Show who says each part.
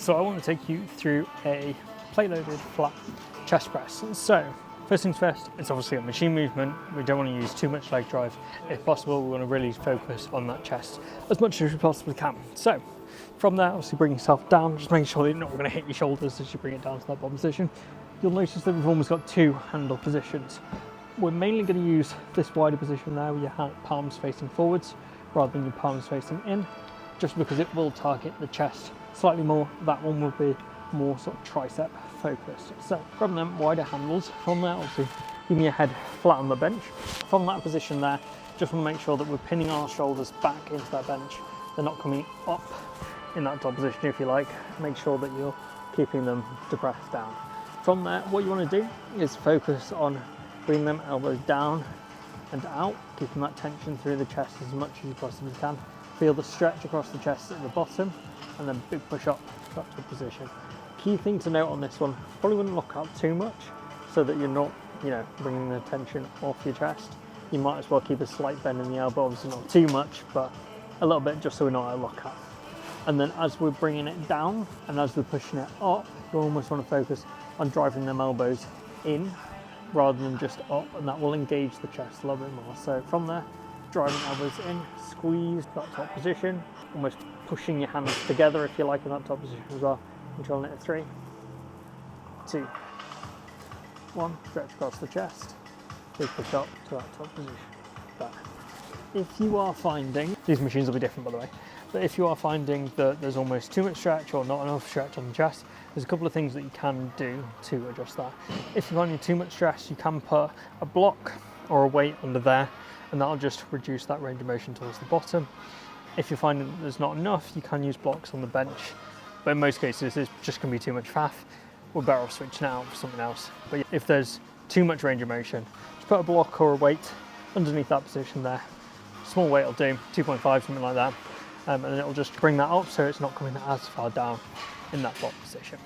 Speaker 1: So I want to take you through a plate-loaded flat chest press. So first things first, it's obviously a machine movement. We don't want to use too much leg drive. If possible, we want to really focus on that chest as much as we possibly can. So from there, obviously bring yourself down, just making sure that you're not going to hit your shoulders as you bring it down to that bottom position. You'll notice that we've almost got two handle positions. We're mainly going to use this wider position there with your palms facing forwards rather than your palms facing in, just because it will target the chest slightly more. That one will be more sort of tricep focused. So from them wider handles, from there obviously keeping your head flat on the bench. From that position there, just want to make sure that we're pinning our shoulders back into that bench. They're not coming up in that top position, if you like. Make sure that you're keeping them depressed down. From there, what you want to do is focus on bringing them elbows down and out, keeping that tension through the chest as much as you possibly can. Feel the stretch across the chest at the bottom, and then big push up to a position. Key thing to note on this one, probably wouldn't lock out too much so that you're not, bringing the tension off your chest. You might as well keep a slight bend in the elbow, obviously not too much, but a little bit, just so we're not at a lockout. And then as we're bringing it down and as we're pushing it up, you almost want to focus on driving them elbows in rather than just up, and that will engage the chest a little bit more. So from there, driving elbows in, squeeze that top position, almost pushing your hands together if you like in that top position as well. Controlling it at 3, 2, 1, stretch across the chest, big push up to that top position. There. If you are finding, these machines will be different by the way, but if you are finding that there's almost too much stretch or not enough stretch on the chest, there's a couple of things that you can do to adjust that. If you're finding too much stress, you can put a block or a weight under there, and that'll just reduce that range of motion towards the bottom. If you're finding that there's not enough, you can use blocks on the bench, but in most cases it's just going to be too much faff. We're better off switching out for something else. But if there's too much range of motion, just put a block or a weight underneath that position there. Small weight will do, 2.5, something like that, and it'll just bring that up so it's not coming as far down in that block position.